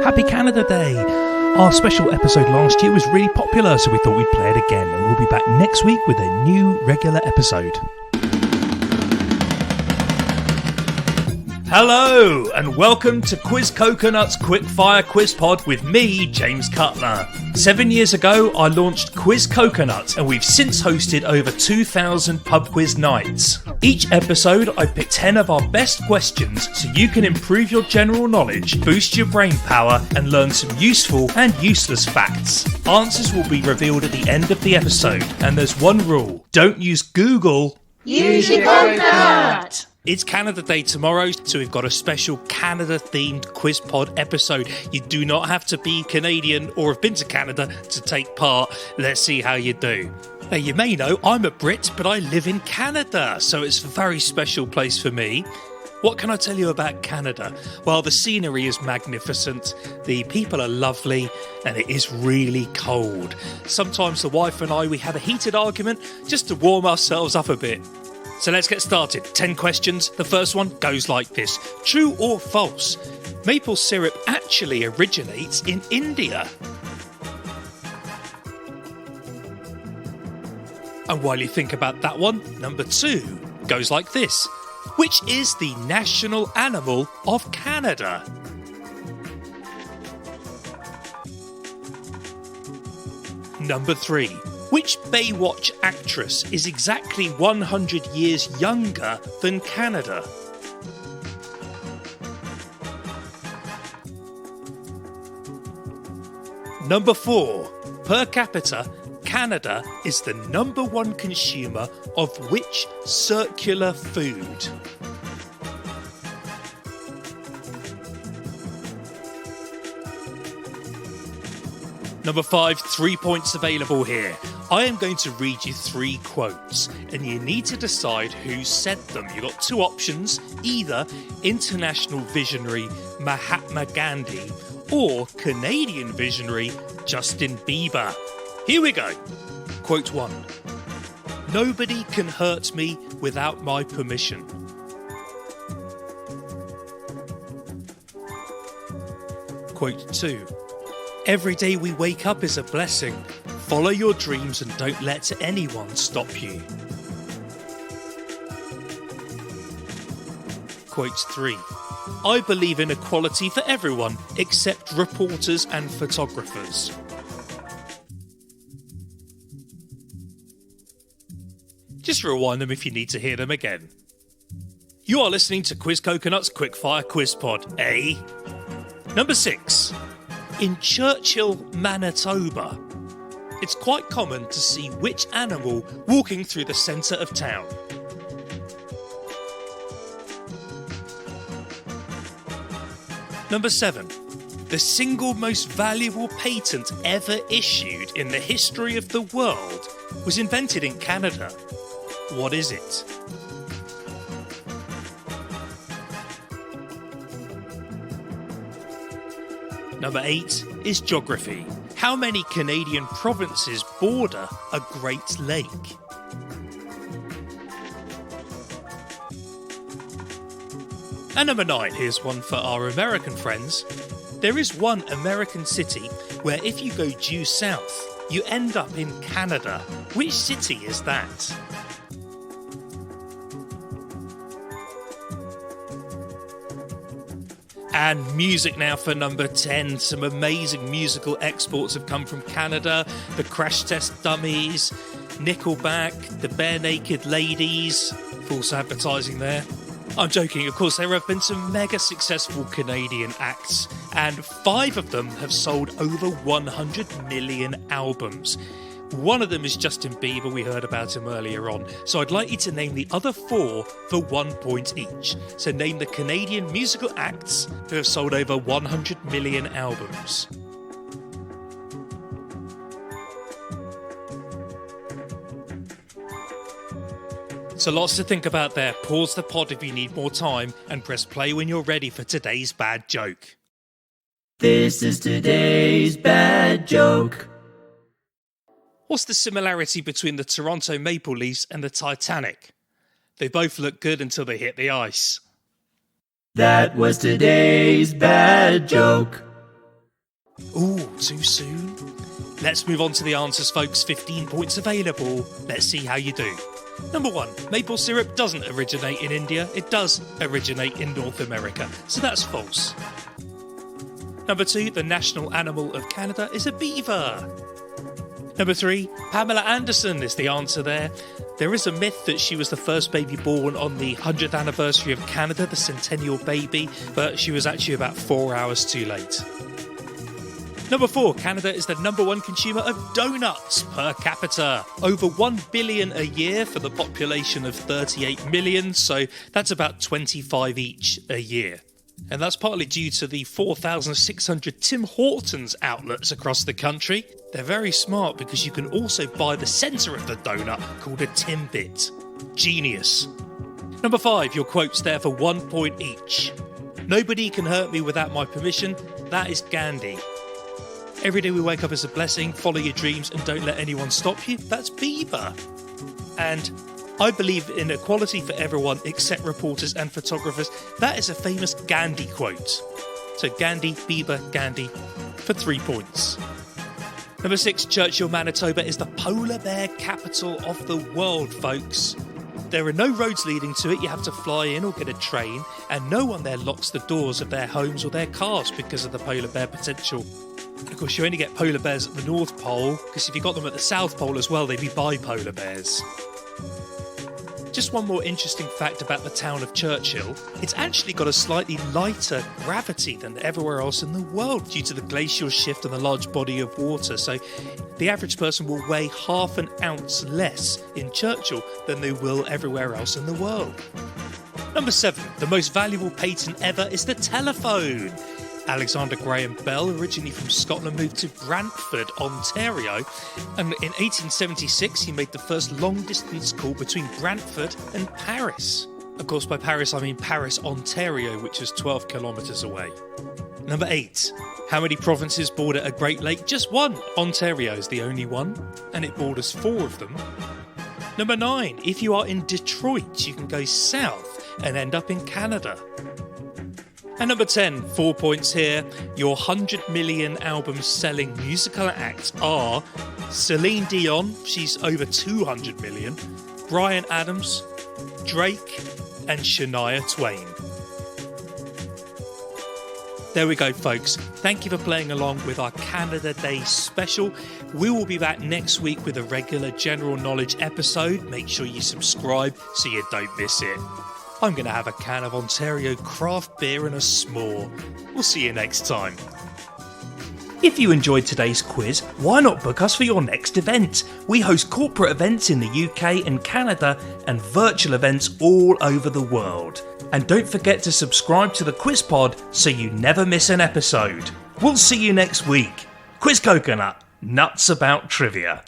Happy Canada Day! Our special episode last year was really popular, so we thought we'd play it again, and we'll be back next week with a new regular episode. Hello, and welcome to Quiz Coconut's Quickfire Quiz Pod with me, James Cutler. 7 years ago, I launched Quiz Coconut, and we've since hosted over 2,000 pub quiz nights. Each episode, I pick 10 of our best questions so you can improve your general knowledge, boost your brain power, and learn some useful and useless facts. Answers will be revealed at the end of the episode, and there's one rule: don't use Google. Use your coconut! It's Canada Day tomorrow, so we've got a special Canada-themed Quiz Pod episode. You do not have to be Canadian or have been to Canada to take part. Let's see how you do. Now, you may know I'm a Brit, but I live in Canada, so it's a very special place for me. What can I tell you about Canada? Well, the scenery is magnificent, the people are lovely, and it is really cold. Sometimes the wife and I, we have a heated argument just to warm ourselves up a bit. So let's get started. 10 questions. The first one goes like this. True or false? Maple syrup actually originates in India. And while you think about that one, number 2 goes like this. Which is the national animal of Canada? Number 3. Which Baywatch actress is exactly 100 years younger than Canada? Number 4. Per capita, Canada is the number 1 consumer of which circular food? Number 5, 3 points available here. I am going to read you 3 quotes, and you need to decide who said them. You've got 2 options, either international visionary Mahatma Gandhi or Canadian visionary Justin Bieber. Here we go. Quote 1. Nobody can hurt me without my permission. Quote 2. Every day we wake up is a blessing. Follow your dreams and don't let anyone stop you. Quote 3. I believe in equality for everyone except reporters and photographers. Just rewind them if you need to hear them again. You are listening to Quiz Coconut's Quickfire Quiz Pod, eh? Number 6. In Churchill, Manitoba, it's quite common to see which animal walking through the centre of town? Number 7. The single most valuable patent ever issued in the history of the world was invented in Canada. What is it? Number 8 is geography. How many Canadian provinces border a Great Lake? And number 9, here's one for our American friends. There is one American city where if you go due south, you end up in Canada. Which city is that? And music now for number 10. Some amazing musical exports have come from Canada. The Crash Test Dummies, Nickelback, the Bare Naked Ladies. False advertising there. I'm joking, of course, there have been some mega successful Canadian acts, and 5 of them have sold over 100 million albums. One of them is Justin Bieber, we heard about him earlier on. So I'd like you to name the other 4 for 1 point each. So name the Canadian musical acts who have sold over 100 million albums. So lots to think about there. Pause the pod if you need more time and press play when you're ready for today's bad joke. This is today's bad joke. What's the similarity between the Toronto Maple Leafs and the Titanic? They both look good until they hit the ice. That was today's bad joke. Ooh, too soon? Let's move on to the answers, folks. 15 points available. Let's see how you do. Number 1, maple syrup doesn't originate in India. It does originate in North America, so that's false. Number 2, the national animal of Canada is a beaver. Number 3, Pamela Anderson is the answer there. There is a myth that she was the first baby born on the 100th anniversary of Canada, the centennial baby, but she was actually about 4 hours too late. Number 4, Canada is the number 1 consumer of donuts per capita. Over 1 billion a year for the population of 38 million, so that's about 25 each a year. And that's partly due to the 4,600 Tim Hortons outlets across the country. They're very smart because you can also buy the centre of the donut called a Timbit. Genius. Number 5, your quotes there for 1 point each. Nobody can hurt me without my permission. That is Gandhi. Every day we wake up as a blessing, follow your dreams and don't let anyone stop you. That's Bieber. And I believe in equality for everyone except reporters and photographers. That is a famous Gandhi quote. So Gandhi, Bieber, Gandhi for 3 points. Number 6, Churchill, Manitoba is the polar bear capital of the world, folks. There are no roads leading to it, you have to fly in or get a train, and no one there locks the doors of their homes or their cars because of the polar bear potential. And of course, you only get polar bears at the North Pole, because if you got them at the South Pole as well, they'd be bipolar bears. Just one more interesting fact about the town of Churchill. It's actually got a slightly lighter gravity than everywhere else in the world due to the glacial shift and the large body of water. So the average person will weigh half an ounce less in Churchill than they will everywhere else in the world. Number 7, the most valuable patent ever is the telephone. Alexander Graham Bell, originally from Scotland, moved to Brantford, Ontario, and in 1876 he made the first long-distance call between Brantford and Paris. Of course, by Paris I mean Paris, Ontario, which is 12 kilometres away. Number 8. How many provinces border a Great Lake? Just one. Ontario is the only one, and it borders 4 of them. Number 9. If you are in Detroit, you can go south and end up in Canada. And number 10, 4 points here. Your 100 million album selling musical acts are Celine Dion, she's over 200 million, Bryan Adams, Drake, and Shania Twain. There we go, folks. Thank you for playing along with our Canada Day special. We will be back next week with a regular general knowledge episode. Make sure you subscribe so you don't miss it. I'm going to have a can of Ontario craft beer and a s'more. We'll see you next time. If you enjoyed today's quiz, why not book us for your next event? We host corporate events in the UK and Canada and virtual events all over the world. And don't forget to subscribe to the Quiz Pod so you never miss an episode. We'll see you next week. Quiz Coconut, nuts about trivia.